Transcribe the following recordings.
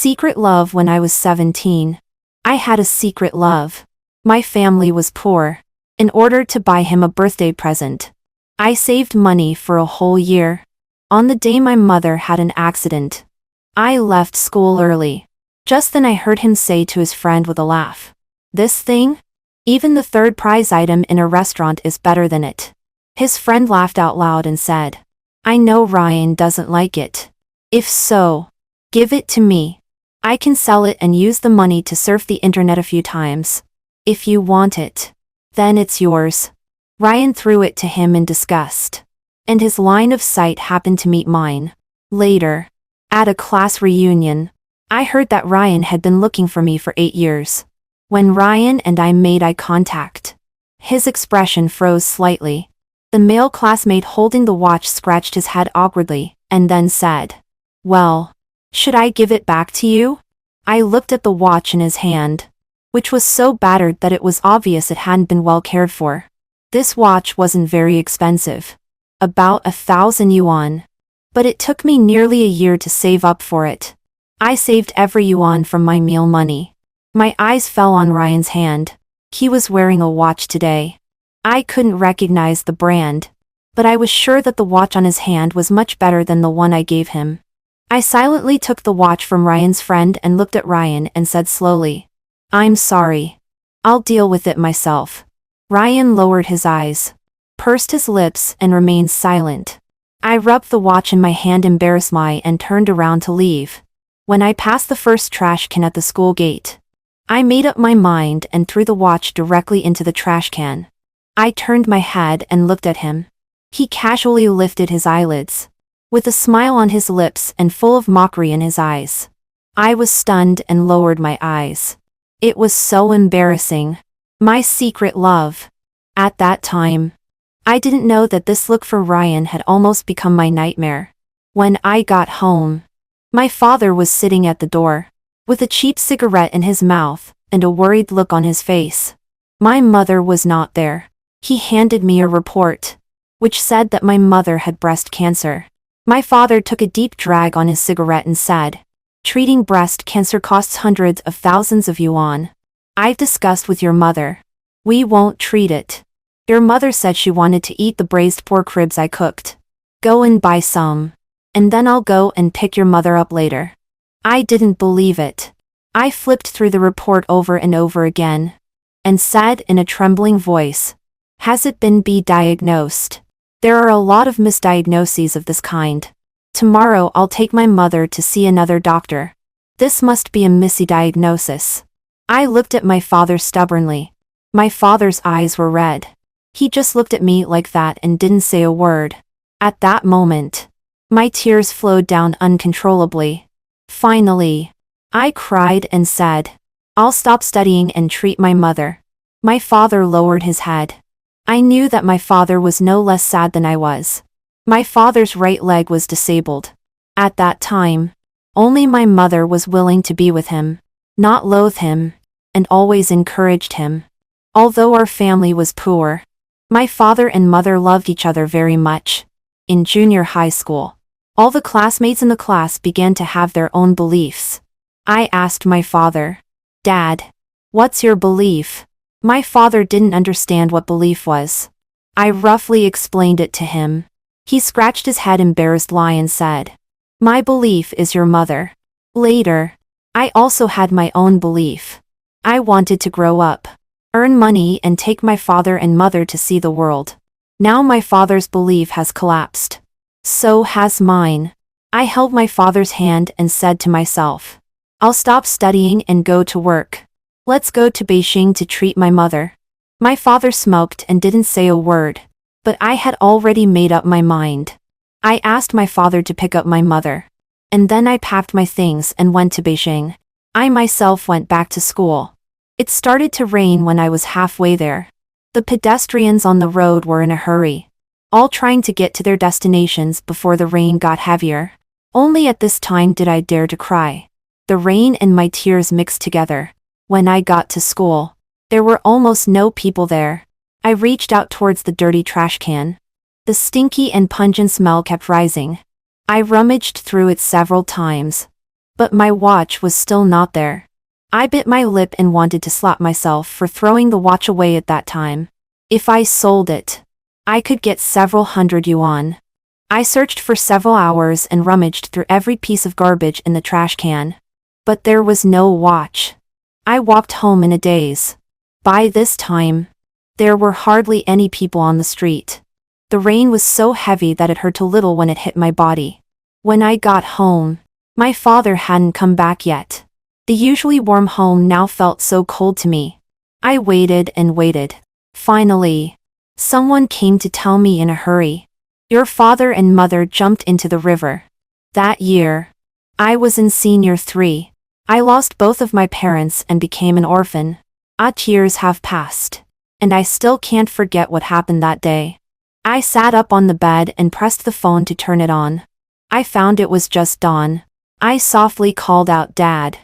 Secret love. When I was 17, I had a secret love. My family was poor. In order to buy him a birthday present, I saved money for a whole year. On the day my mother had an accident, I left school early. Just then I heard him say to his friend with a laugh, "This thing? Even the third prize item in a restaurant is better than it." His friend laughed out loud and said, "I know Ryan doesn't like it. If so, give it to me. I can sell it and use the money to surf the internet a few times. If you want it, then it's yours." Ryan threw it to him in disgust, and his line of sight happened to meet mine. Later, at a class reunion, I heard that Ryan had been looking for me for 8 years. When Ryan and I made eye contact, his expression froze slightly. The male classmate holding the watch scratched his head awkwardly, and then said, "Well, should I give it back to you?" I looked at the watch in his hand, which was so battered that it was obvious it hadn't been well cared for. This watch wasn't very expensive, about 1,000 yuan, but it took me nearly a year to save up for it. I saved every yuan from my meal money. My eyes fell on Ryan's hand. He was wearing a watch today. I couldn't recognize the brand, but I was sure that the watch on his hand was much better than the one I gave him. I silently took the watch from Ryan's friend and looked at Ryan and said slowly, "I'm sorry. I'll deal with it myself." Ryan lowered his eyes, pursed his lips and remained silent. I rubbed the watch in my hand embarrassingly and turned around to leave. When I passed the first trash can at the school gate, I made up my mind and threw the watch directly into the trash can. I turned my head and looked at him. He casually lifted his eyelids, with a smile on his lips and full of mockery in his eyes. I was stunned and lowered my eyes. It was so embarrassing. My secret love. At that time, I didn't know that this look for Ryan had almost become my nightmare. When I got home, my father was sitting at the door, with a cheap cigarette in his mouth and a worried look on his face. My mother was not there. He handed me a report, which said that my mother had breast cancer. My father took a deep drag on his cigarette and said, "Treating breast cancer costs hundreds of thousands of yuan. I've discussed with your mother. We won't treat it. Your mother said she wanted to eat the braised pork ribs I cooked. Go and buy some, and then I'll go and pick your mother up later." I didn't believe it. I flipped through the report over and over again, and said in a trembling voice, "Has it been diagnosed? There are a lot of misdiagnoses of this kind. Tomorrow I'll take my mother to see another doctor. This must be a misdiagnosis." I looked at my father stubbornly. My father's eyes were red. He just looked at me like that and didn't say a word. At that moment, my tears flowed down uncontrollably. Finally, I cried and said, "I'll stop studying and treat my mother." My father lowered his head. I knew that my father was no less sad than I was. My father's right leg was disabled. At that time, only my mother was willing to be with him, not loathe him, and always encouraged him. Although our family was poor, my father and mother loved each other very much. In junior high school, all the classmates in the class began to have their own beliefs. I asked my father, "Dad, what's your belief?" My father didn't understand what belief was. I roughly explained it to him. He scratched his head embarrassedly and said, "My belief is your mother." Later, I also had my own belief. I wanted to grow up, earn money and take my father and mother to see the world. Now my father's belief has collapsed. So has mine. I held my father's hand and said to myself, "I'll stop studying and go to work. Let's go to Beijing to treat my mother." My father smoked and didn't say a word, but I had already made up my mind. I asked my father to pick up my mother, and then I packed my things and went to Beijing. I myself went back to school. It started to rain when I was halfway there. The pedestrians on the road were in a hurry, all trying to get to their destinations before the rain got heavier. Only at this time did I dare to cry. The rain and my tears mixed together. When I got to school, there were almost no people there. I reached out towards the dirty trash can. The stinky and pungent smell kept rising. I rummaged through it several times, But my watch was still not there. I bit my lip and wanted to slap myself for throwing the watch away at that time. If I sold it, I could get several hundred yuan. I searched for several hours and rummaged through every piece of garbage in the trash can. But there was no watch. I walked home in a daze. By this time, there were hardly any people on the street. The rain was so heavy that it hurt a little when it hit my body. When I got home, my father hadn't come back yet. The usually warm home now felt so cold to me. I waited and waited. Finally, someone came to tell me in a hurry. Your father and mother jumped into the river. That year, I was in senior 3. I lost both of my parents and became an orphan. 8 years have passed, and I still can't forget what happened that day. I sat up on the bed and pressed the phone to turn it on. I found it was just dawn. I softly called out Dad.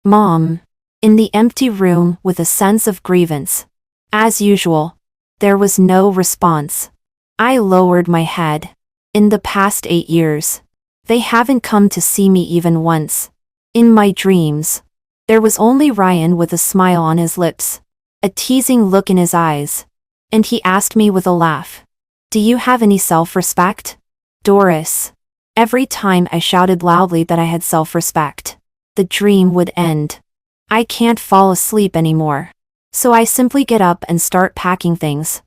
Mom. In the empty room with a sense of grievance. As usual, there was no response. I lowered my head. In the past 8 years, they haven't come to see me even once. In my dreams, there was only Ryan with a smile on his lips, a teasing look in his eyes. And he asked me with a laugh, "Do you have any self-respect?" Doris. Every time I shouted loudly that I had self-respect, the dream would end. I can't fall asleep anymore. So I simply get up and start packing things.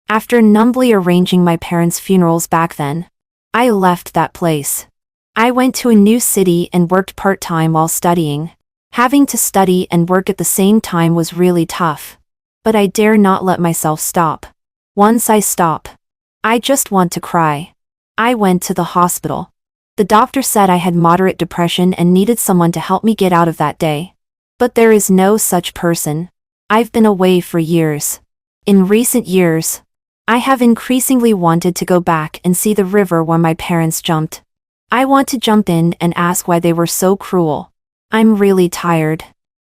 After numbly arranging my parents' funerals back then, I left that place. I went to a new city and worked part-time while studying. Having to study and work at the same time was really tough. But I dare not let myself stop. Once I stop, I just want to cry. I went to the hospital. The doctor said I had moderate depression and needed someone to help me get out of that day. But there is no such person. I've been away for years. In recent years, I have increasingly wanted to go back and see the river where my parents jumped. I want to jump in and ask why they were so cruel. I'm really tired.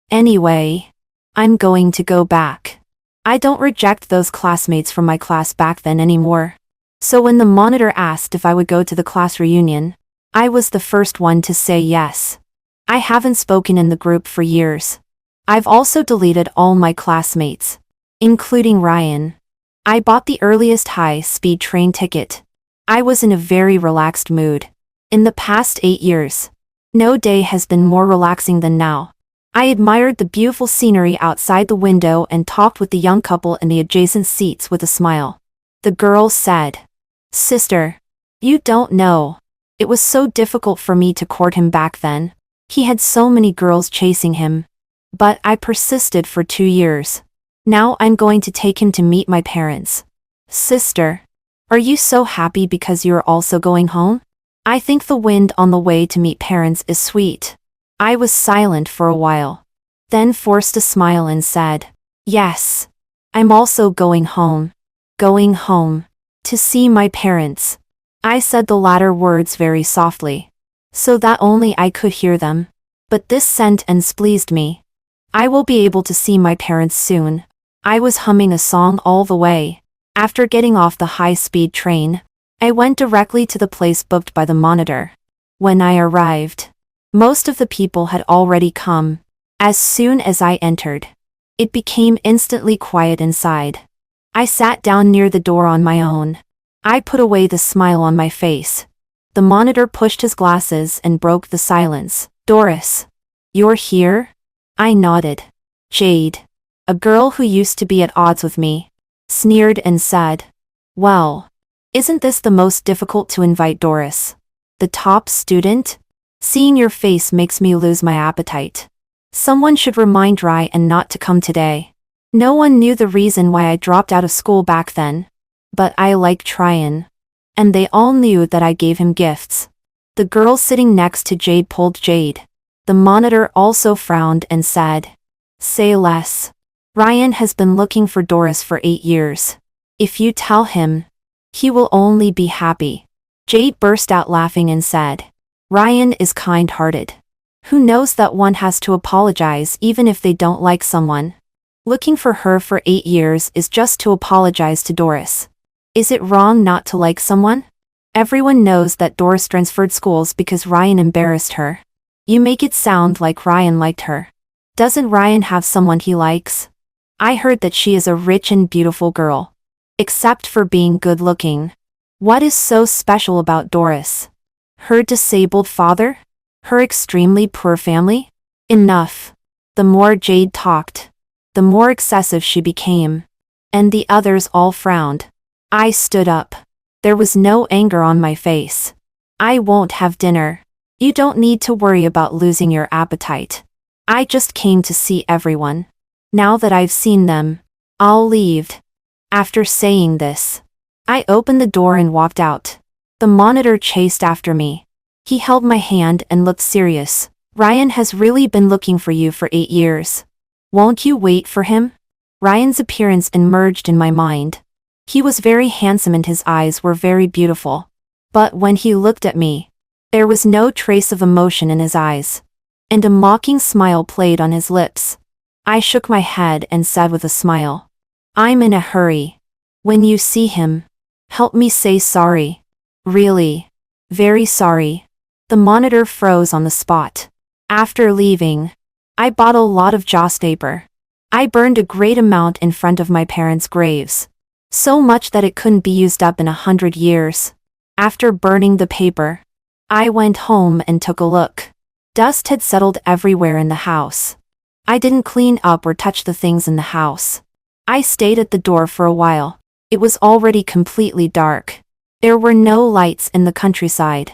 Anyway, I'm going to go back. I don't reject those classmates from my class back then anymore. So when the monitor asked if I would go to the class reunion, I was the first one to say yes. I haven't spoken in the group for years. I've also deleted all my classmates, including Ryan. I bought the earliest high-speed train ticket. I was in a very relaxed mood. In the past 8 years, no day has been more relaxing than now. I admired the beautiful scenery outside the window and talked with the young couple in the adjacent seats with a smile. The girl said, "Sister, you don't know. It was so difficult for me to court him back then. He had so many girls chasing him. But I persisted for 2 years. Now I'm going to take him to meet my parents." Sister, are you so happy because you're also going home? I think the wind on the way to meet parents is sweet. I was silent for a while, then forced a smile and said, "Yes. I'm also going home. Going home. To see my parents." I said the latter words very softly, so that only I could hear them. But this sentence pleased me. I will be able to see my parents soon. I was humming a song all the way. After getting off the high-speed train, I went directly to the place booked by the monitor. When I arrived, most of the people had already come. As soon as I entered, it became instantly quiet inside. I sat down near the door on my own. I put away the smile on my face. The monitor pushed his glasses and broke the silence. "Doris, you're here?" I nodded. Jade, a girl who used to be at odds with me, sneered and said, "Well, isn't this the most difficult to invite, Doris? The top student? Seeing your face makes me lose my appetite. Someone should remind Ryan not to come today." No one knew the reason why I dropped out of school back then. But I liked Ryan. And they all knew that I gave him gifts. The girl sitting next to Jade pulled Jade. The monitor also frowned and said, "Say less. Ryan has been looking for Doris for 8 years. If you tell him, he will only be happy." Jade burst out laughing and said, "Ryan is kind-hearted. Who knows that one has to apologize even if they don't like someone? Looking for her for 8 years is just to apologize to Doris. Is it wrong not to like someone? Everyone knows that Doris transferred schools because Ryan embarrassed her. You make it sound like Ryan liked her. Doesn't Ryan have someone he likes? I heard that she is a rich and beautiful girl. Except for being good-looking. What is so special about Doris? Her disabled father? Her extremely poor family? Enough. The more Jade talked, the more excessive she became. And the others all frowned. I stood up. There was no anger on my face. I won't have dinner. You don't need to worry about losing your appetite. I just came to see everyone. Now that I've seen them, I'll leave. After saying this, I opened the door and walked out. The monitor chased after me. He held my hand and looked serious. Ryan has really been looking for you for 8 years. Won't you wait for him? Ryan's appearance emerged in my mind. He was very handsome and his eyes were very beautiful. But when he looked at me, there was no trace of emotion in his eyes. And a mocking smile played on his lips. I shook my head and said with a smile, I'm in a hurry. When you see him, help me say sorry. Really. Very sorry. The monitor froze on the spot. After leaving, I bought a lot of joss paper. I burned a great amount in front of my parents' graves. So much that it couldn't be used up in 100 years. After burning the paper, I went home and took a look. Dust had settled everywhere in the house. I didn't clean up or touch the things in the house. I stayed at the door for a while. It was already completely dark. There were no lights in the countryside.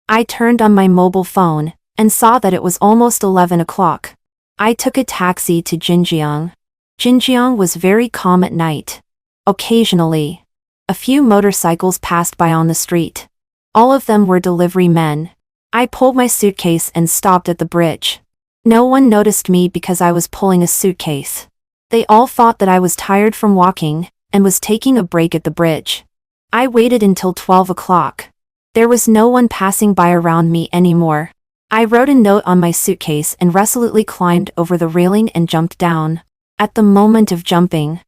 I turned on my mobile phone and saw that it was almost 11 o'clock. I took a taxi to Jinjiang. Jinjiang was very calm at night. Occasionally, a few motorcycles passed by on the street. All of them were delivery men. I pulled my suitcase and stopped at the bridge. No one noticed me because I was pulling a suitcase. They all thought that I was tired from walking and was taking a break at the bridge. I waited until 12 o'clock. There was no one passing by around me anymore. I wrote a note on my suitcase and resolutely climbed over the railing and jumped down. At the moment of jumping,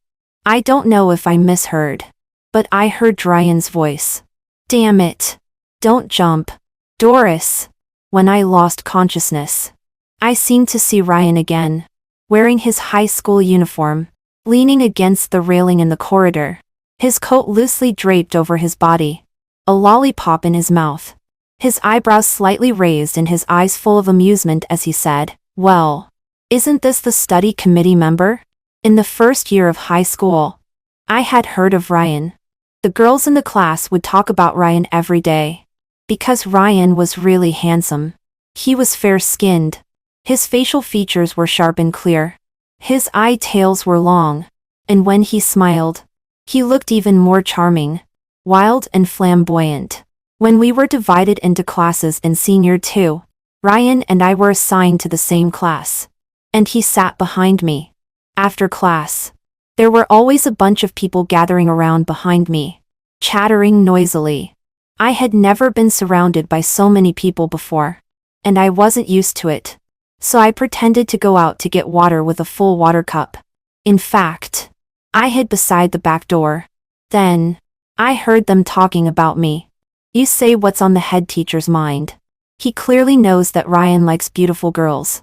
I don't know if I misheard, but I heard Ryan's voice. Damn it. Don't jump. Doris. When I lost consciousness, I seemed to see Ryan again, wearing his high school uniform, leaning against the railing in the corridor, his coat loosely draped over his body, a lollipop in his mouth, his eyebrows slightly raised and his eyes full of amusement as he said, Well, isn't this the study committee member? In the first year of high school, I had heard of Ryan. The girls in the class would talk about Ryan every day. Because Ryan was really handsome. He was fair-skinned. His facial features were sharp and clear. His eye-tails were long. And when he smiled, he looked even more charming, wild and flamboyant. When we were divided into classes in Senior 2, Ryan and I were assigned to the same class. And he sat behind me. After class, there were always a bunch of people gathering around behind me, chattering noisily. I had never been surrounded by so many people before, and I wasn't used to it. So I pretended to go out to get water with a full water cup. In fact, I hid beside the back door. Then, I heard them talking about me. You say what's on the head teacher's mind. He clearly knows that Ryan likes beautiful girls.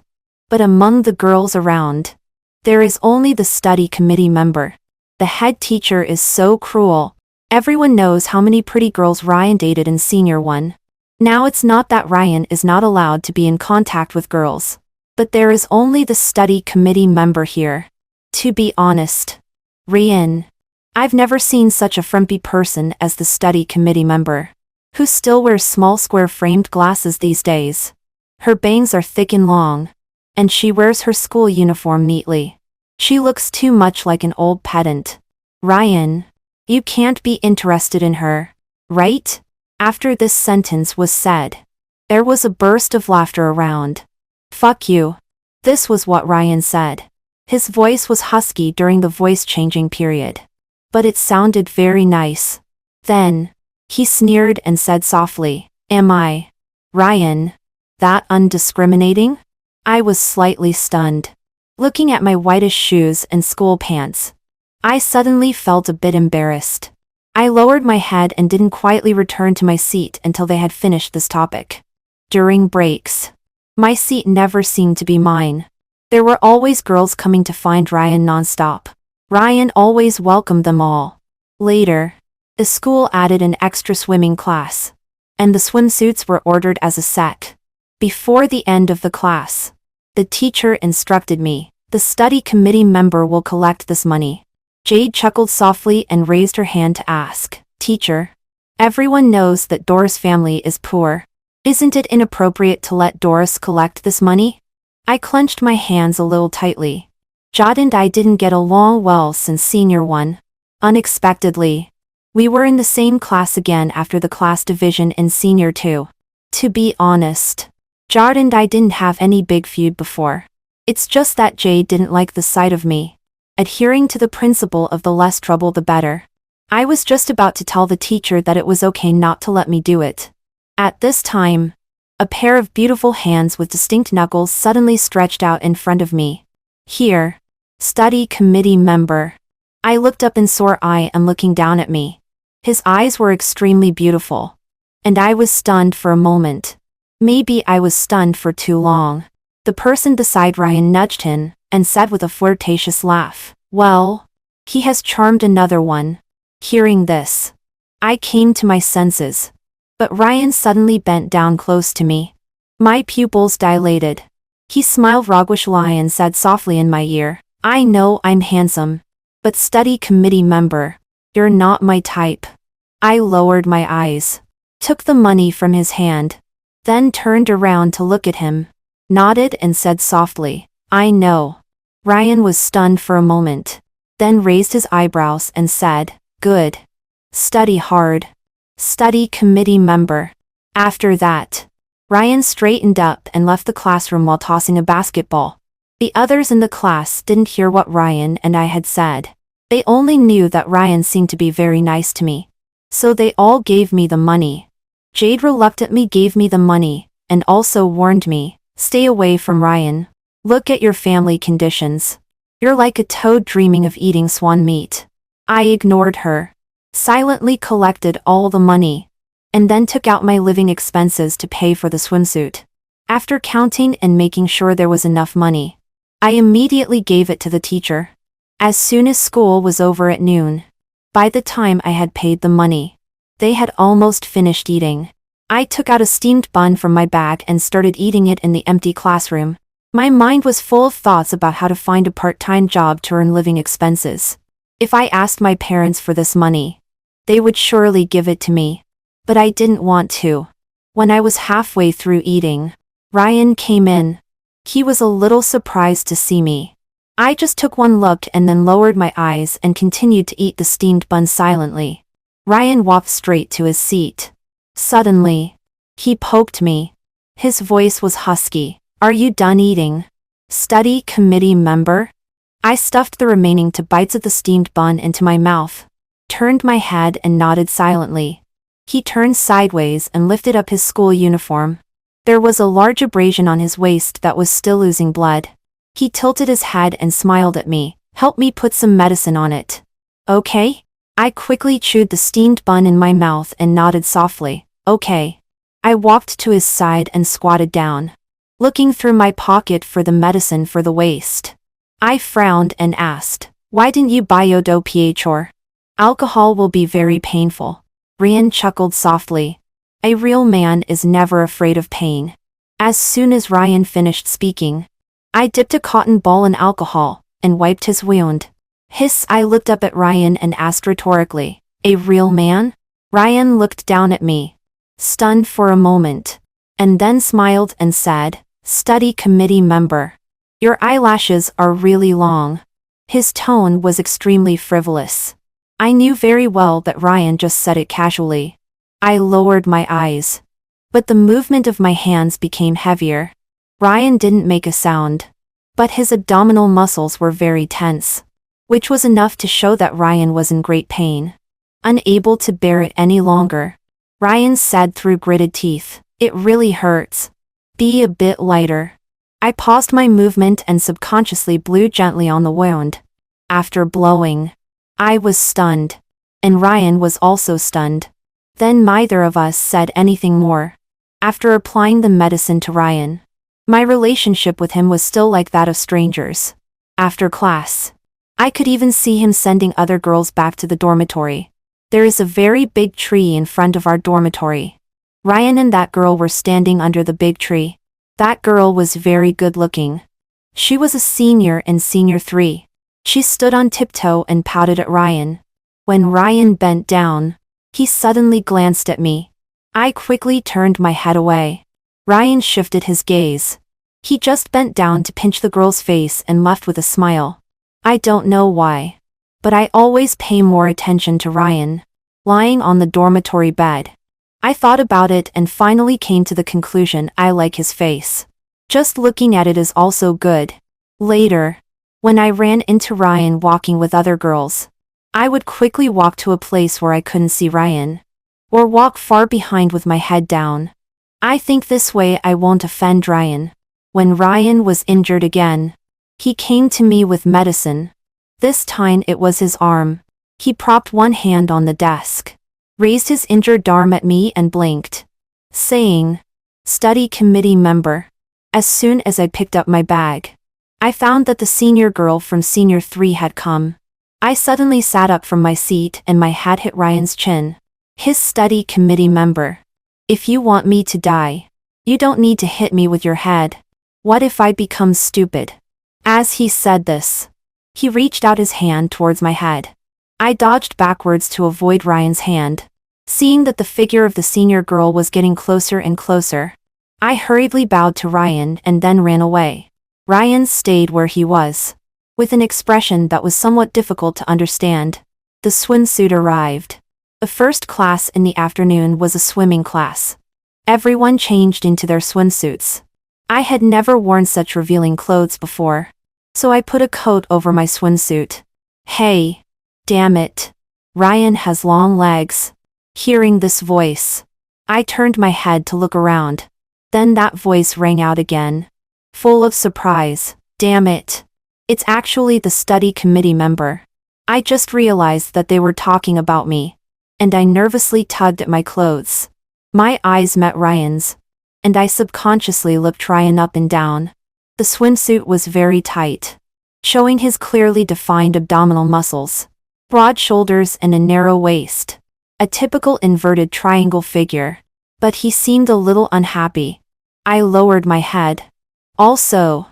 But among the girls around, there is only the study committee member. The head teacher is so cruel. Everyone knows how many pretty girls Ryan dated in Senior 1. Now it's not that Ryan is not allowed to be in contact with girls, but there is only the study committee member here. To be honest, Ryan, I've never seen such a frumpy person as the study committee member, who still wears small square framed glasses these days. Her bangs are thick and long, and she wears her school uniform neatly. She looks too much like an old pedant. Ryan, you can't be interested in her, right? After this sentence was said, there was a burst of laughter around. Fuck you. This was what Ryan said. His voice was husky during the voice-changing period, but it sounded very nice. Then, he sneered and said softly, Am I, Ryan, that undiscriminating? I was slightly stunned. Looking at my whitish shoes and school pants, I suddenly felt a bit embarrassed. I lowered my head and didn't quietly return to my seat until they had finished this topic. During breaks, My seat never seemed to be mine. There were always girls coming to find Ryan nonstop. Ryan always welcomed them all. Later, the school added an extra swimming class, and the swimsuits were ordered as a set. Before the end of the class, the teacher instructed me, "The study committee member will collect this money." Jade chuckled softly and raised her hand to ask, "Teacher, everyone knows that Dora's family is poor. Isn't it inappropriate to let Doris collect this money?" I clenched my hands a little tightly. Jade and I didn't get along well since senior one. Unexpectedly, we were in the same class again after the class division in senior two. To be honest, Jade and I didn't have any big feud before. It's just that Jade didn't like the sight of me adhering to the principle of the less trouble the better. I was just about to tell the teacher that it was okay not to let me do it. At this time, a pair of beautiful hands with distinct knuckles suddenly stretched out in front of me. "Here, study committee member." I looked up in sore eye and looking down at me. His eyes were extremely beautiful, and I was stunned for a moment. Maybe I was stunned for too long. The person beside Ryan nudged him and said with a flirtatious laugh, "Well, he has charmed another one." Hearing this, I came to my senses. But Ryan suddenly bent down close to me. My pupils dilated. He smiled roguishly and said softly in my ear, "I know I'm handsome, but study committee member, you're not my type." I lowered my eyes, took the money from his hand, then turned around to look at him, nodded and said softly, "I know." Ryan was stunned for a moment, then raised his eyebrows and said, "Good. Study hard. Study committee member." After that, Ryan straightened up and left the classroom while tossing a basketball. The others in the class didn't hear what Ryan and I had said. They only knew that Ryan seemed to be very nice to me. So they all gave me the money. Jade reluctantly gave me the money, and also warned me, "Stay away from Ryan. Look at your family conditions. You're like a toad dreaming of eating swan meat." I ignored her, silently collected all the money, and then took out my living expenses to pay for the swimsuit. After counting and making sure there was enough money, I immediately gave it to the teacher. As soon as school was over at noon, by the time I had paid the money, they had almost finished eating. I took out a steamed bun from my bag and started eating it in the empty classroom. My mind was full of thoughts about how to find a part-time job to earn living expenses. If I asked my parents for this money, they would surely give it to me. But I didn't want to. When I was halfway through eating, Ryan came in. He was a little surprised to see me. I just took one look and then lowered my eyes and continued to eat the steamed bun silently. Ryan walked straight to his seat. Suddenly, he poked me. His voice was husky. "Are you done eating? Study committee member?" I stuffed the remaining 2 bites of the steamed bun into my mouth, turned my head and nodded silently. He turned sideways and lifted up his school uniform. There was a large abrasion on his waist that was still oozing blood. He tilted his head and smiled at me. "Help me put some medicine on it." "Okay?" I quickly chewed the steamed bun in my mouth and nodded softly. "Okay." I walked to his side and squatted down, looking through my pocket for the medicine for the waist. I frowned and asked, "Why didn't you buy Yodo PHR? Alcohol will be very painful." Ryan chuckled softly. A real man is never afraid of pain. As soon as Ryan finished speaking, I dipped a cotton ball in alcohol and wiped his wound. Hiss! I looked up at Ryan and asked rhetorically, "A real man?" Ryan looked down at me, stunned for a moment, and then smiled and said, "Study committee member. Your eyelashes are really long." His tone was extremely frivolous. I knew very well that Ryan just said it casually. I lowered my eyes, but the movement of my hands became heavier. Ryan didn't make a sound, but his abdominal muscles were very tense, which was enough to show that Ryan was in great pain. Unable to bear it any longer, Ryan said through gritted teeth, "It really hurts. Be a bit lighter." I paused my movement and subconsciously blew gently on the wound. After blowing, I was stunned, and Ryan was also stunned. Then neither of us said anything more. After applying the medicine to Ryan, My relationship with him was still like that of strangers. After class, I could even see him sending other girls back to the dormitory. There is a very big tree in front of our dormitory. Ryan and that girl were standing under the big tree. That girl was very good looking. She was a senior in Senior 3. She stood on tiptoe and pouted at Ryan. When Ryan bent down, he suddenly glanced at me. I quickly turned my head away. Ryan shifted his gaze. He just bent down to pinch the girl's face and left with a smile. I don't know why, but I always pay more attention to Ryan. Lying on the dormitory bed, I thought about it and finally came to the conclusion I like his face. Just looking at it is also good. Later, when I ran into Ryan walking with other girls, I would quickly walk to a place where I couldn't see Ryan, or walk far behind with my head down. I think this way I won't offend Ryan. When Ryan was injured again, he came to me with medicine. This time it was his arm. He propped one hand on the desk, raised his injured arm at me and blinked, saying, "Study committee member." As soon as I picked up my bag, I found that the senior girl from Senior 3 had come. I suddenly sat up from my seat and my hat hit Ryan's chin. His study committee member. If you want me to die, you don't need to hit me with your head. What if I become stupid? As he said this, he reached out his hand towards my head. I dodged backwards to avoid Ryan's hand. Seeing that the figure of the senior girl was getting closer and closer, I hurriedly bowed to Ryan and then ran away. Ryan stayed where he was, with an expression that was somewhat difficult to understand. The swimsuit arrived. The first class in the afternoon was a swimming class. Everyone changed into their swimsuits. I had never worn such revealing clothes before, so I put a coat over my swimsuit. Hey, damn it. Ryan has long legs. Hearing this voice, I turned my head to look around. Then that voice rang out again, full of surprise. Damn it. It's actually the study committee member. I just realized that they were talking about me, and I nervously tugged at my clothes. My eyes met Ryan's, and I subconsciously looked Ryan up and down. The swimsuit was very tight, showing his clearly defined abdominal muscles, broad shoulders and a narrow waist. A typical inverted triangle figure. But he seemed a little unhappy. I lowered my head. Also,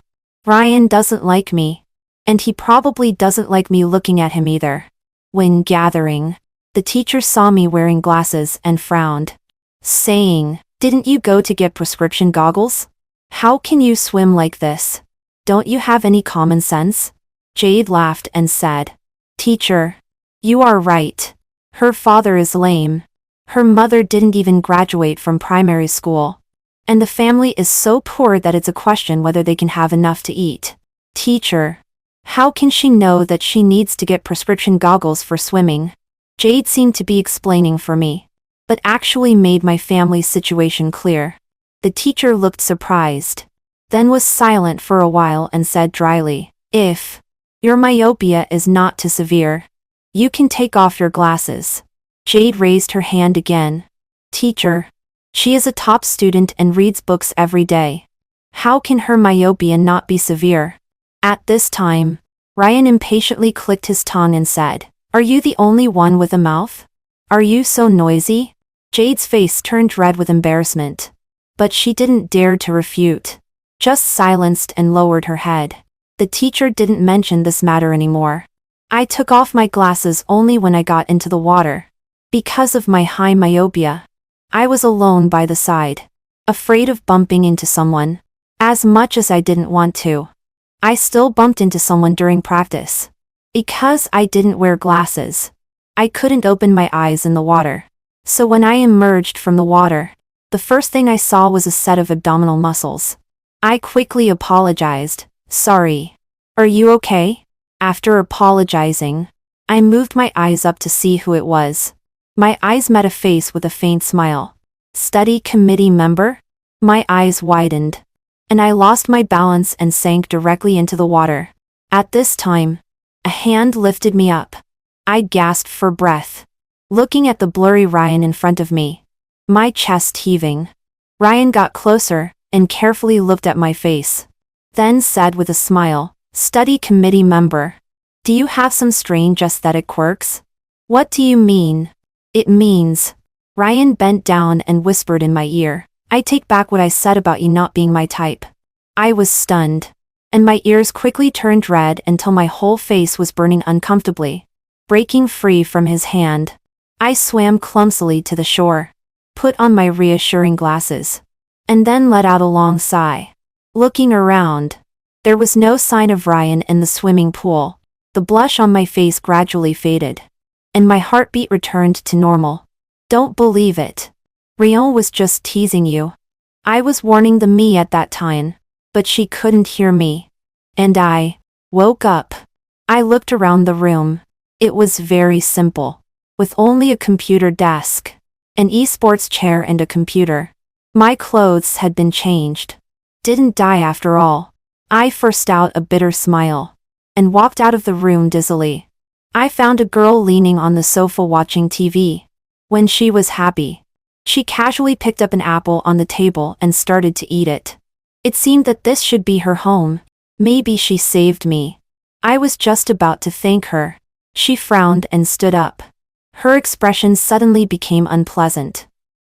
Ryan doesn't like me, and he probably doesn't like me looking at him either. When gathering, the teacher saw me wearing glasses and frowned, saying, "Didn't you go to get prescription goggles? How can you swim like this? Don't you have any common sense?" Jade laughed and said, "Teacher, you are right. Her father is lame. Her mother didn't even graduate from primary school. And the family is so poor that it's a question whether they can have enough to eat. Teacher, how can she know that she needs to get prescription goggles for swimming?" Jade seemed to be explaining for me, but actually made my family's situation clear. The teacher looked surprised, then was silent for a while and said dryly, "If your myopia is not too severe, you can take off your glasses." Jade raised her hand again. "Teacher, she is a top student and reads books every day. How can her myopia not be severe?" At this time, Ryan impatiently clicked his tongue and said, "Are you the only one with a mouth? Are you so noisy?" Jade's face turned red with embarrassment, but she didn't dare to refute, just silenced and lowered her head. The teacher didn't mention this matter anymore. I took off my glasses only when I got into the water. Because of my high myopia, I was alone by the side, afraid of bumping into someone. As much as I didn't want to, I still bumped into someone during practice. Because I didn't wear glasses, I couldn't open my eyes in the water. So when I emerged from the water, the first thing I saw was a set of abdominal muscles. I quickly apologized. "Sorry. Are you okay?" After apologizing, I moved my eyes up to see who it was. My eyes met a face with a faint smile. "Study committee member?" My eyes widened, and I lost my balance and sank directly into the water. At this time, a hand lifted me up. I gasped for breath, looking at the blurry Ryan in front of me, my chest heaving. Ryan got closer, and carefully looked at my face. Then said with a smile, "Study committee member. Do you have some strange aesthetic quirks?" "What do you mean?" "It means..." Ryan bent down and whispered in my ear, "I take back what I said about you not being my type." I was stunned, and my ears quickly turned red until my whole face was burning uncomfortably. Breaking free from his hand, I swam clumsily to the shore, put on my reassuring glasses, and then let out a long sigh. Looking around, there was no sign of Ryan in the swimming pool. The blush on my face gradually faded, and my heartbeat returned to normal. "Don't believe it. Rion was just teasing you." I was warning the me at that time, but she couldn't hear me. And I woke up. I looked around the room. It was very simple, with only a computer desk, an esports chair and a computer. My clothes had been changed. Didn't die after all. I forced out a bitter smile, and walked out of the room dizzily. I found a girl leaning on the sofa watching TV. When she was happy, she casually picked up an apple on the table and started to eat it. It seemed that this should be her home. Maybe she saved me. I was just about to thank her. She frowned and stood up. Her expression suddenly became unpleasant.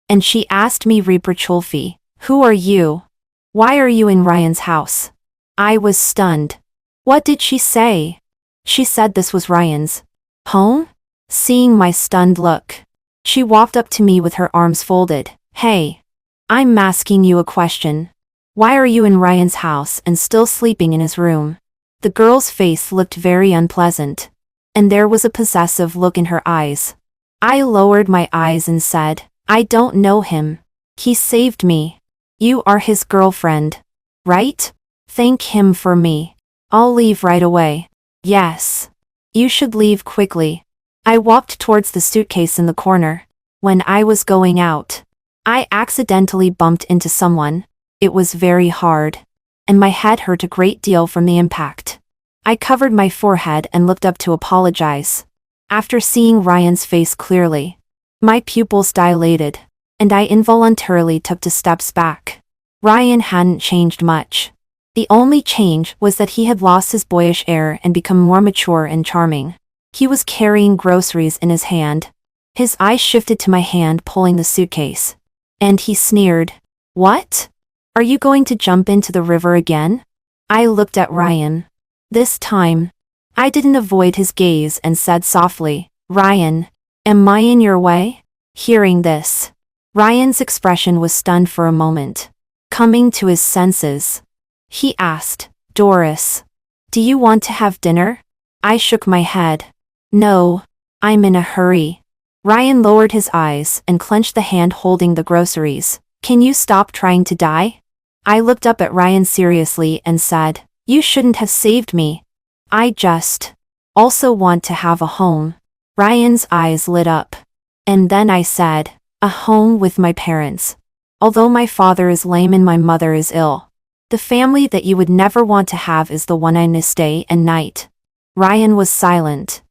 And she asked me reproachfully, "Who are you? Why are you in Ryan's house?" I was stunned. What did she say? She said this was Ryan's home? Seeing my stunned look, she walked up to me with her arms folded. "Hey, I'm asking you a question. Why are you in Ryan's house and still sleeping in his room?" The girl's face looked very unpleasant, and there was a possessive look in her eyes. I lowered my eyes and said, "I don't know him. He saved me." "You are his girlfriend, right? Thank him for me." "I'll leave right away." "Yes. You should leave quickly." I walked towards the suitcase in the corner. When I was going out, I accidentally bumped into someone. It was very hard, and my head hurt a great deal from the impact. I covered my forehead and looked up to apologize. After seeing Ryan's face clearly, my pupils dilated, and I involuntarily took 2 steps back. Ryan hadn't changed much. The only change was that he had lost his boyish air and become more mature and charming. He was carrying groceries in his hand. His eyes shifted to my hand pulling the suitcase, and he sneered, "What? Are you going to jump into the river again?" I looked at Ryan. This time, I didn't avoid his gaze and said softly, "Ryan, am I in your way?" Hearing this, Ryan's expression was stunned for a moment. Coming to his senses, he asked, "Doris, do you want to have dinner?" I shook my head. "No, I'm in a hurry." Ryan lowered his eyes and clenched the hand holding the groceries. "Can you stop trying to die?" I looked up at Ryan seriously and said, "You shouldn't have saved me. I just also want to have a home." Ryan's eyes lit up. And then I said, "A home with my parents. Although my father is lame and my mother is ill, the family that you would never want to have is the one I miss day and night." Ryan was silent.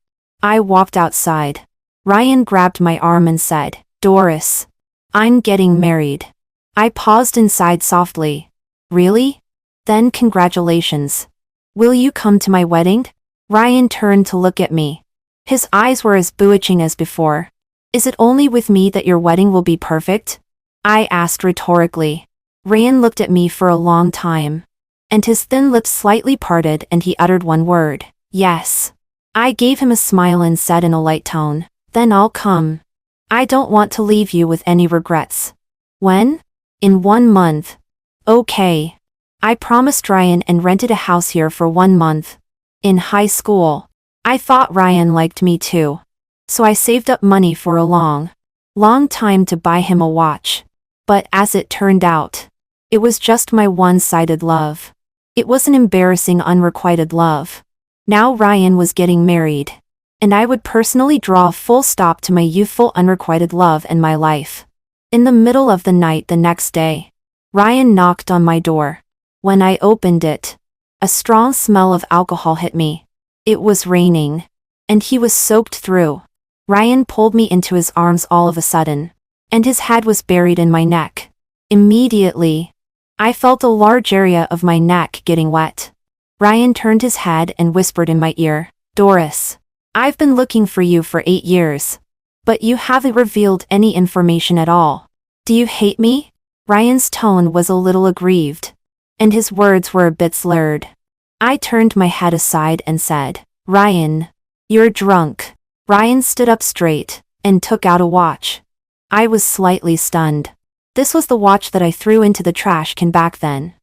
I walked outside. Ryan grabbed my arm and said, "Doris, I'm getting married." I paused inside softly. "Really? Then congratulations. Will you come to my wedding?" Ryan turned to look at me. His eyes were as bewitching as before. "Is it only with me that your wedding will be perfect?" I asked rhetorically. Ryan looked at me for a long time, and his thin lips slightly parted and he uttered one word, "Yes." I gave him a smile and said in a light tone, "Then I'll come. I don't want to leave you with any regrets." "When?" "In 1 month." "Okay." I promised Ryan and rented a house here for 1 month. In high school, I thought Ryan liked me too. So I saved up money for a long time to buy him a watch. But as it turned out, it was just my one-sided love. It was an embarrassing unrequited love. Now Ryan was getting married, and I would personally draw a full stop to my youthful unrequited love in my life. In the middle of the night the next day, Ryan knocked on my door. When I opened it, a strong smell of alcohol hit me. It was raining, and he was soaked through. Ryan pulled me into his arms all of a sudden, and his head was buried in my neck. Immediately, I felt a large area of my neck getting wet. Ryan turned his head and whispered in my ear, "Doris, I've been looking for you for 8 years. But you haven't revealed any information at all. Do you hate me?" Ryan's tone was a little aggrieved, and his words were a bit slurred. I turned my head aside and said, "Ryan, you're drunk." Ryan stood up straight and took out a watch. I was slightly stunned. This was the watch that I threw into the trash can back then.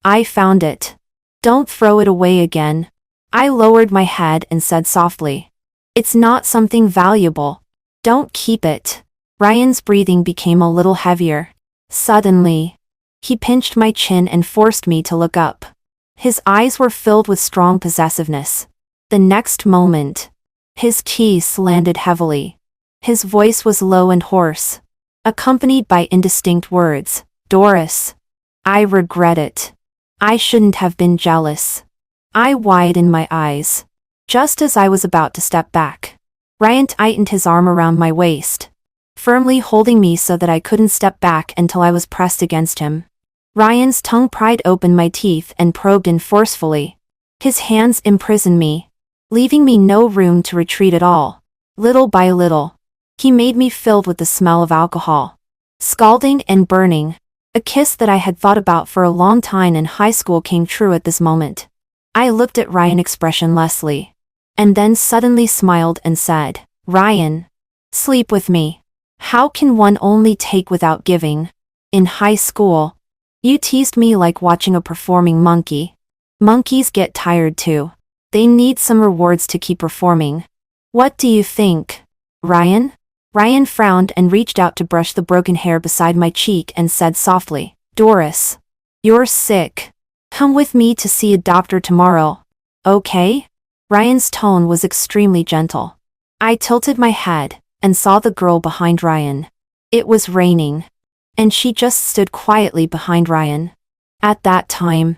"I found it. Don't throw it away again." I lowered my head and said softly, "It's not something valuable. Don't keep it." Ryan's breathing became a little heavier. Suddenly, he pinched my chin and forced me to look up. His eyes were filled with strong possessiveness. The next moment, his keys landed heavily. His voice was low and hoarse, accompanied by indistinct words. "Doris, I regret it. I shouldn't have been jealous." I widened my eyes. Just as I was about to step back, Ryan tightened his arm around my waist, firmly holding me so that I couldn't step back until I was pressed against him. Ryan's tongue pried open my teeth and probed in forcefully. His hands imprisoned me, leaving me no room to retreat at all. Little by little, he made me filled with the smell of alcohol. Scalding and burning, a kiss that I had thought about for a long time in high school came true at this moment. I looked at Ryan expressionlessly, and then suddenly smiled and said, "Ryan, sleep with me. How can one only take without giving? In high school, you teased me like watching a performing monkey. Monkeys get tired too. They need some rewards to keep performing. What do you think, Ryan?" Ryan frowned and reached out to brush the broken hair beside my cheek and said softly, "Doris, you're sick. Come with me to see a doctor tomorrow. Okay?" Ryan's tone was extremely gentle. I tilted my head and saw the girl behind Ryan. It was raining, and she just stood quietly behind Ryan. At that time,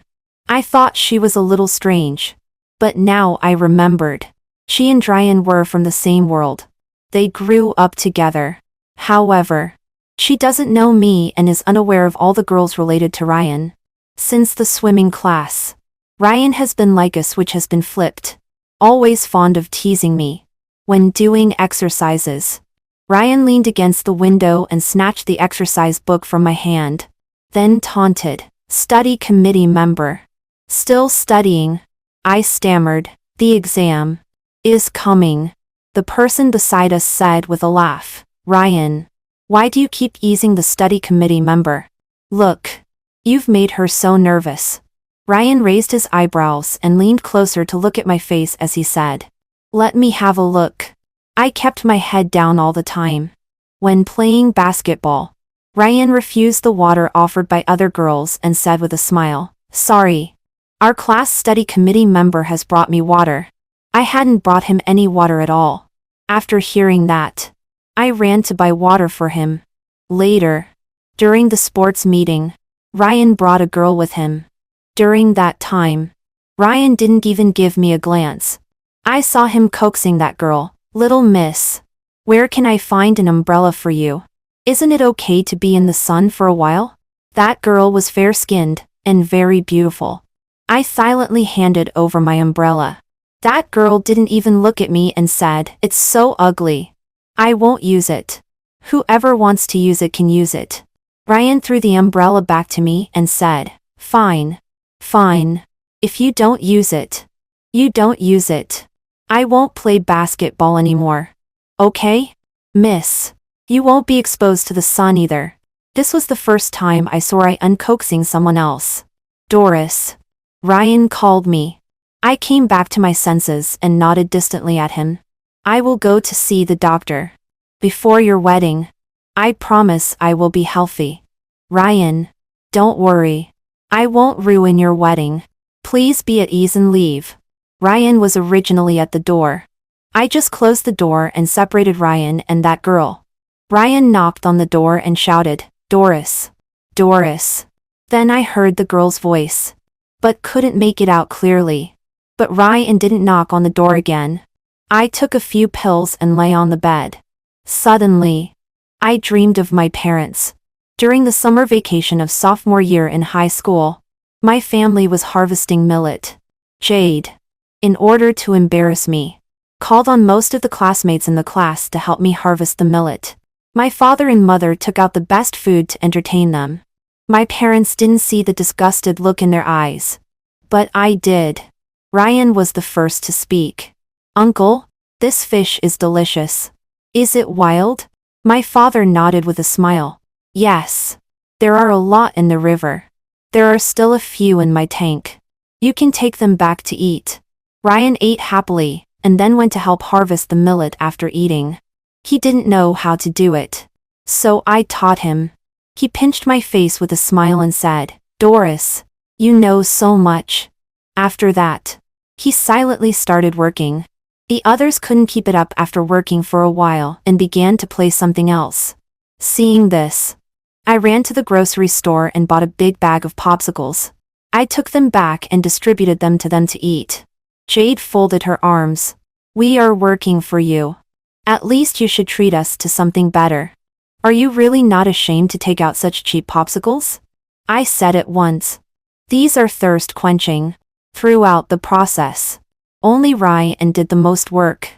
I thought she was a little strange, but now I remembered. She and Ryan were from the same world. They grew up together. However, she doesn't know me and is unaware of all the girls related to Ryan. Since the swimming class, Ryan has been like a switch has been flipped, always fond of teasing me. When doing exercises, Ryan leaned against the window and snatched the exercise book from my hand, then taunted, "Study committee member. Still studying?" I stammered, "The exam is coming." The person beside us said with a laugh, "Ryan, why do you keep easing the study committee member? Look, you've made her so nervous." Ryan raised his eyebrows and leaned closer to look at my face as he said, "Let me have a look." I kept my head down all the time. When playing basketball, Ryan refused the water offered by other girls and said with a smile, "Sorry. Our class study committee member has brought me water." I hadn't brought him any water at all. After hearing that, I ran to buy water for him. Later, during the sports meeting, Ryan brought a girl with him. During that time, Ryan didn't even give me a glance. I saw him coaxing that girl, "Little miss, where can I find an umbrella for you? Isn't it okay to be in the sun for a while?" That girl was fair-skinned and very beautiful. I silently handed over my umbrella. That girl didn't even look at me and said, "It's so ugly. I won't use it. Whoever wants to use it can use it." Ryan threw the umbrella back to me and said, "Fine. Fine. If you don't use it, you don't use it. I won't play basketball anymore. Okay? Miss, you won't be exposed to the sun either." This was the first time I saw Ryan uncoaxing someone else. "Doris," Ryan called me. I came back to my senses and nodded distantly at him. "I will go to see the doctor. Before your wedding. I promise I will be healthy. Ryan, don't worry. I won't ruin your wedding. Please be at ease and leave." Ryan was originally at the door. I just closed the door and separated Ryan and that girl. Ryan knocked on the door and shouted, "Doris. Doris." Then I heard the girl's voice, but couldn't make it out clearly. But Ryan didn't knock on the door again. I took a few pills and lay on the bed. Suddenly, I dreamed of my parents. During the summer vacation of sophomore year in high school, my family was harvesting millet. Jade, in order to embarrass me, called on most of the classmates in the class to help me harvest the millet. My father and mother took out the best food to entertain them. My parents didn't see the disgusted look in their eyes. But I did. Ryan was the first to speak. "Uncle, this fish is delicious. Is it wild?" My father nodded with a smile. "Yes. There are a lot in the river. There are still a few in my tank. You can take them back to eat." Ryan ate happily, and then went to help harvest the millet after eating. He didn't know how to do it. So I taught him. He pinched my face with a smile and said, "Doris, you know so much." After that, he silently started working. The others couldn't keep it up after working for a while and began to play something else. Seeing this, I ran to the grocery store and bought a big bag of popsicles. I took them back and distributed them to eat. Jade folded her arms. "We are working for you. At least you should treat us to something better. Are you really not ashamed to take out such cheap popsicles?" I said at once. "These are thirst quenching." Throughout the process, only Ryan did the most work.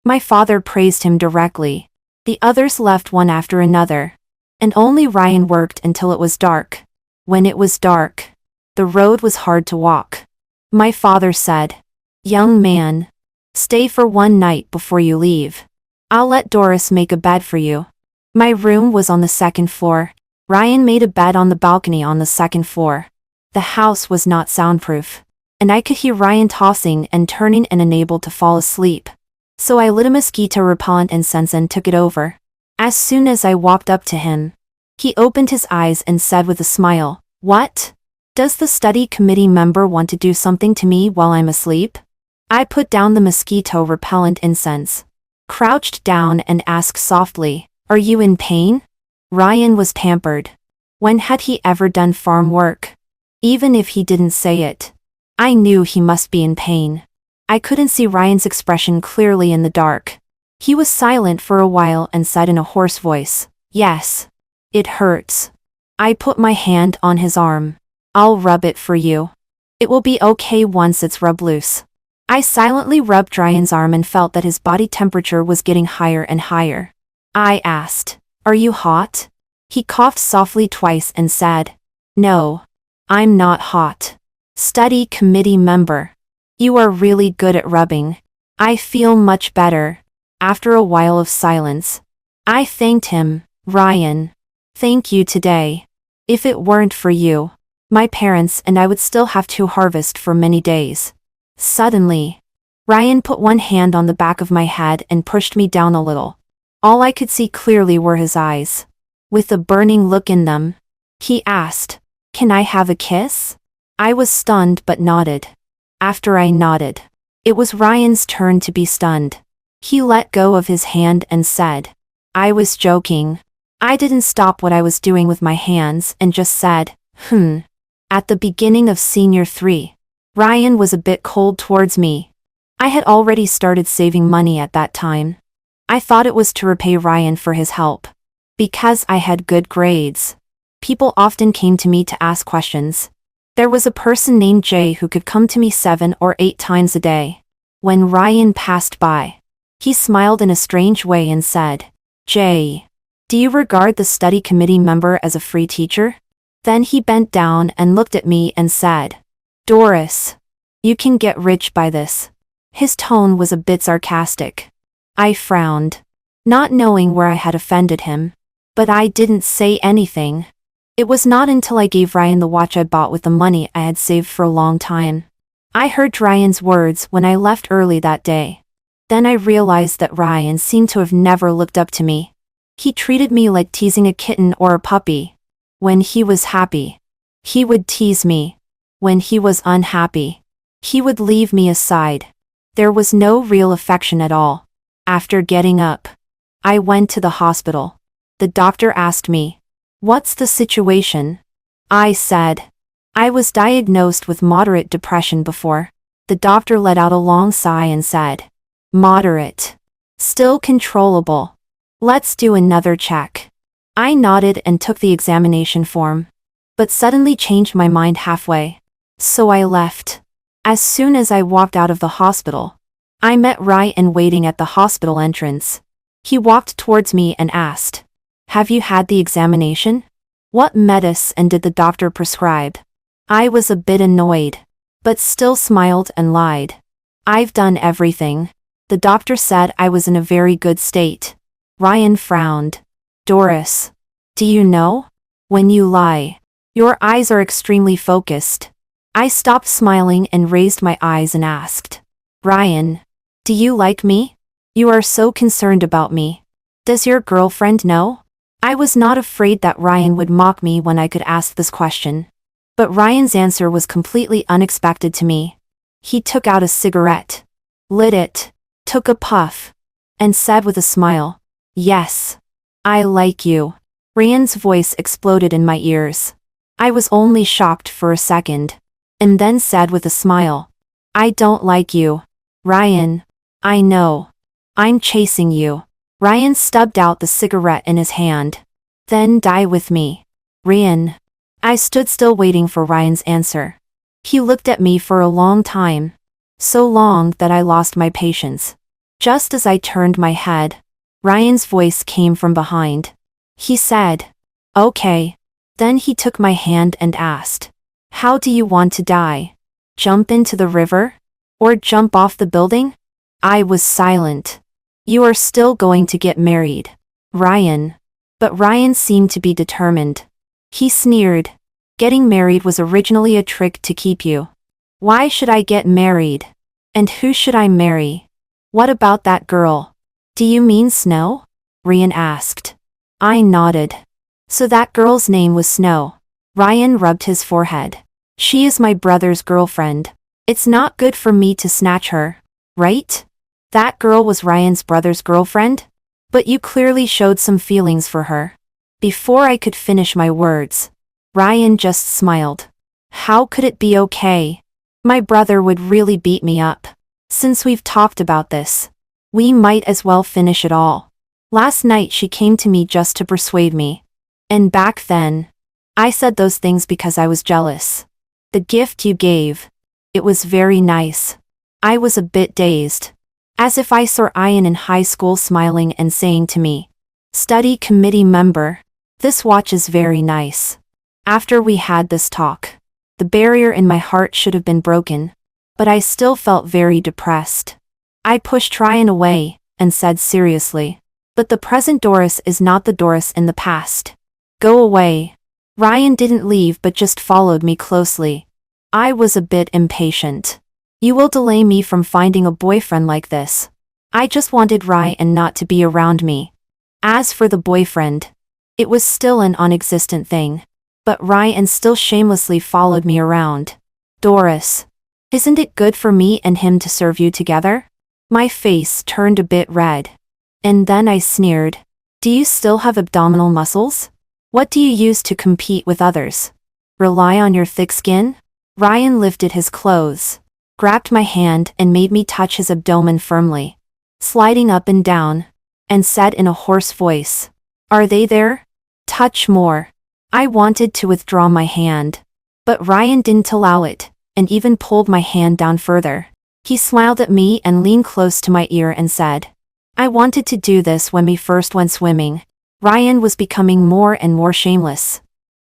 My father praised him directly. The others left one after another, and only Ryan worked until it was dark. When it was dark, the road was hard to walk. My father said, "Young man, stay for one night before you leave. I'll let Doris make a bed for you." My room was on the second floor. Ryan made a bed on the balcony on the second floor. The house was not soundproof, and I could hear Ryan tossing and turning and unable to fall asleep. So I lit a mosquito repellent incense and took it over. As soon as I walked up to him, he opened his eyes and said with a smile, "What? Does the study committee member want to do something to me while I'm asleep?" I put down the mosquito repellent incense, crouched down and asked softly, "Are you in pain?" Ryan was pampered. When had he ever done farm work? Even if he didn't say it, I knew he must be in pain. I couldn't see Ryan's expression clearly in the dark. He was silent for a while and said in a hoarse voice, "Yes. It hurts." I put my hand on his arm. "I'll rub it for you. It will be okay once it's rubbed loose." I silently rubbed Ryan's arm and felt that his body temperature was getting higher and higher. I asked, "Are you hot?" He coughed softly twice and said, "No. I'm not hot." Study committee member. You are really good at rubbing. I feel much better. After a while of silence, I thanked him. "Ryan, thank you today. If it weren't for you, my parents and I would still have to harvest for many days." Suddenly, Ryan put one hand on the back of my head and pushed me down a little. All I could see clearly were his eyes, with a burning look in them. He asked, "Can I have a kiss?" I was stunned but nodded. After I nodded, it was Ryan's turn to be stunned. He let go of his hand and said, "I was joking." I didn't stop what I was doing with my hands and just said, At the beginning of Senior 3, Ryan was a bit cold towards me. I had already started saving money at that time. I thought it was to repay Ryan for his help. Because I had good grades, people often came to me to ask questions. There was a person named Jay who could come to me 7 or 8 times a day. When Ryan passed by, he smiled in a strange way and said, "Jay, do you regard the study committee member as a free teacher?" Then he bent down and looked at me and said, "Doris, you can get rich by this." His tone was a bit sarcastic. I frowned, not knowing where I had offended him. But I didn't say anything. It was not until I gave Ryan the watch I bought with the money I had saved for a long time. I heard Ryan's words when I left early that day. Then I realized that Ryan seemed to have never looked up to me. He treated me like teasing a kitten or a puppy. When he was happy, he would tease me. When he was unhappy, he would leave me aside. There was no real affection at all. After getting up, I went to the hospital. The doctor asked me, "What's the situation?" I said, "I was diagnosed with moderate depression before." The doctor let out a long sigh and said, "Moderate. Still controllable. Let's do another check." I nodded and took the examination form, but suddenly changed my mind halfway. So I left. As soon as I walked out of the hospital, I met Ryan waiting at the hospital entrance. He walked towards me and asked, "Have you had the examination? What medicine did the doctor prescribe?" I was a bit annoyed, but still smiled and lied. "I've done everything. The doctor said I was in a very good state." Ryan frowned. "Doris, do you know? When you lie, your eyes are extremely focused." I stopped smiling and raised my eyes and asked, "Ryan, do you like me? You are so concerned about me. Does your girlfriend know?" I was not afraid that Ryan would mock me when I could ask this question. But Ryan's answer was completely unexpected to me. He took out a cigarette, lit it, took a puff, and said with a smile, "Yes, I like you." Ryan's voice exploded in my ears. I was only shocked for a second, and then said with a smile, "I don't like you. Ryan, I know. I'm chasing you." Ryan stubbed out the cigarette in his hand. "Then die with me, Ryan." I stood still waiting for Ryan's answer. He looked at me for a long time. So long that I lost my patience. Just as I turned my head, Ryan's voice came from behind. He said, "Okay." Then he took my hand and asked, "How do you want to die? Jump into the river? Or jump off the building?" I was silent. "You are still going to get married, Ryan." But Ryan seemed to be determined. He sneered. "Getting married was originally a trick to keep you. Why should I get married? And who should I marry? What about that girl?" "Do you mean Snow?" Ryan asked. I nodded. "So that girl's name was Snow." Ryan rubbed his forehead. "She is my brother's girlfriend. It's not good for me to snatch her, right?" "That girl was Ryan's brother's girlfriend? But you clearly showed some feelings for her." Before I could finish my words, Ryan just smiled. "How could it be okay? My brother would really beat me up. Since we've talked about this, we might as well finish it all. Last night she came to me just to persuade me. And back then, I said those things because I was jealous. The gift you gave, it was very nice." I was a bit dazed. As if I saw Ian in high school smiling and saying to me, "Study committee member, this watch is very nice." After we had this talk, the barrier in my heart should have been broken, but I still felt very depressed. I pushed Ryan away and said seriously, "But the present Doris is not the Doris in the past. Go away." Ryan didn't leave but just followed me closely. I was a bit impatient. "You will delay me from finding a boyfriend like this." I just wanted Ryan not to be around me. As for the boyfriend, it was still an non-existent thing. But Ryan still shamelessly followed me around. "Doris, isn't it good for me and him to serve you together?" My face turned a bit red. And then I sneered. "Do you still have abdominal muscles? What do you use to compete with others? Rely on your thick skin?" Ryan lifted his clothes, grabbed my hand and made me touch his abdomen firmly, sliding up and down, and said in a hoarse voice, "Are they there? Touch more." I wanted to withdraw my hand, but Ryan didn't allow it, and even pulled my hand down further. He smiled at me and leaned close to my ear and said, "I wanted to do this when we first went swimming." Ryan was becoming more and more shameless.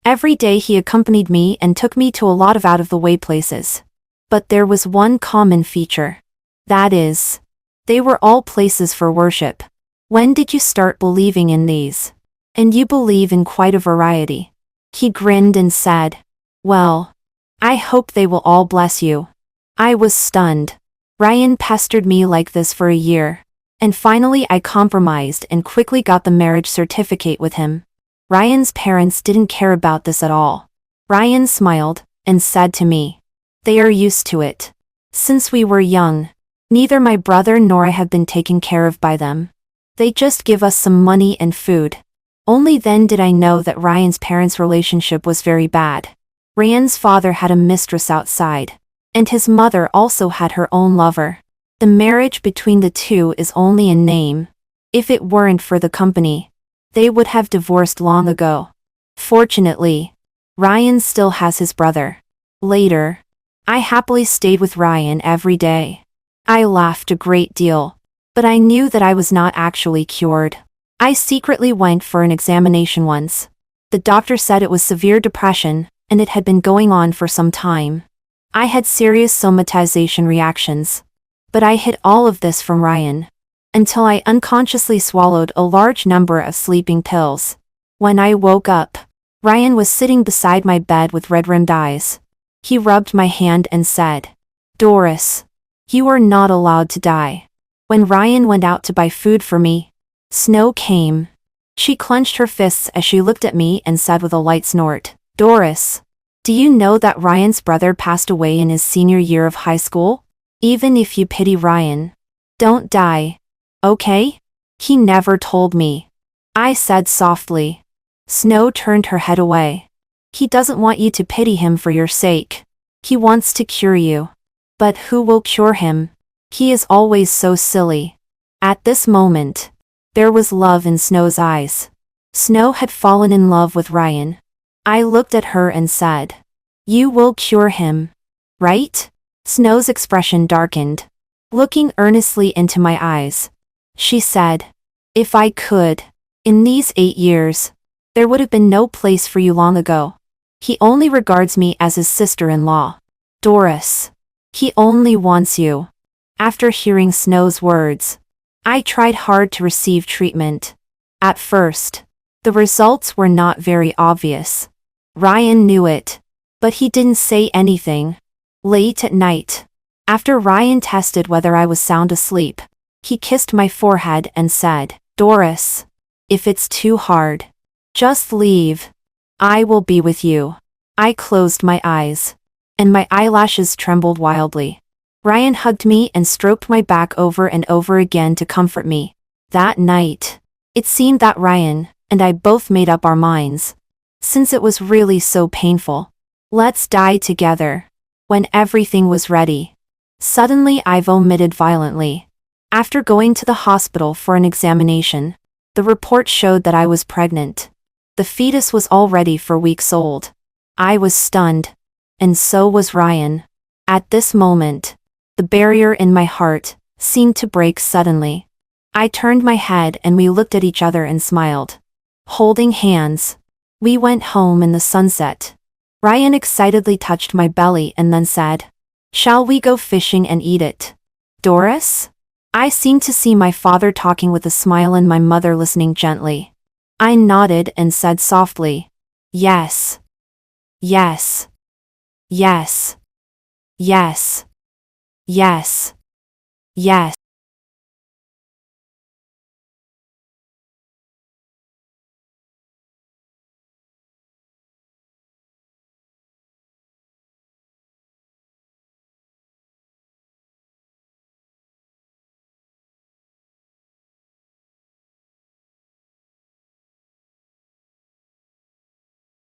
Every day he accompanied me and took me to a lot of out-of-the-way places. But there was one common feature. That is, they were all places for worship. "When did you start believing in these? And you believe in quite a variety." He grinned and said, "Well, I hope they will all bless you." I was stunned. Ryan pestered me like this for a year. And finally I compromised and quickly got the marriage certificate with him. Ryan's parents didn't care about this at all. Ryan smiled and said to me, "They are used to it. Since we were young, neither my brother nor I have been taken care of by them. They just give us some money and food." Only then did I know that Ryan's parents' relationship was very bad. Ryan's father had a mistress outside, and his mother also had her own lover. The marriage between the two is only in name. If it weren't for the company, they would have divorced long ago. Fortunately, Ryan still has his brother. Later, I happily stayed with Ryan every day. I laughed a great deal, but I knew that I was not actually cured. I secretly went for an examination once. The doctor said it was severe depression, and it had been going on for some time. I had serious somatization reactions. But I hid all of this from Ryan, until I unconsciously swallowed a large number of sleeping pills. When I woke up, Ryan was sitting beside my bed with red-rimmed eyes. He rubbed my hand and said, "Doris, you are not allowed to die." When Ryan went out to buy food for me, Snow came. She clenched her fists as she looked at me and said with a light snort, "Doris, do you know that Ryan's brother passed away in his senior year of high school? Even if you pity Ryan, don't die, okay?" "He never told me," I said softly. Snow turned her head away. "He doesn't want you to pity him for your sake. He wants to cure you. But who will cure him? He is always so silly." At this moment, there was love in Snow's eyes. Snow had fallen in love with Ryan. I looked at her and said, "You will cure him, right?" Snow's expression darkened. Looking earnestly into my eyes, she said, "If I could, in these 8 years, there would have been no place for you long ago. He only regards me as his sister-in-law. Doris, he only wants you." After hearing Snow's words, I tried hard to receive treatment. At first, the results were not very obvious. Ryan knew it, but he didn't say anything. Late at night, after Ryan tested whether I was sound asleep, he kissed my forehead and said, "Doris, if it's too hard, just leave. I will be with you." I closed my eyes, and my eyelashes trembled wildly. Ryan hugged me and stroked my back over and over again to comfort me. That night, it seemed that Ryan and I both made up our minds. Since it was really so painful, let's die together. When everything was ready, suddenly I vomited violently. After going to the hospital for an examination, the report showed that I was pregnant. The fetus was already 4 weeks old. I was stunned, and so was Ryan. At this moment, the barrier in my heart seemed to break suddenly. I turned my head and we looked at each other and smiled. Holding hands, we went home in the sunset. Ryan excitedly touched my belly and then said, "Shall we go fishing and eat it, Doris?" I seemed to see my father talking with a smile and my mother listening gently. I nodded and said softly, "Yes. Yes. Yes. Yes. Yes. Yes."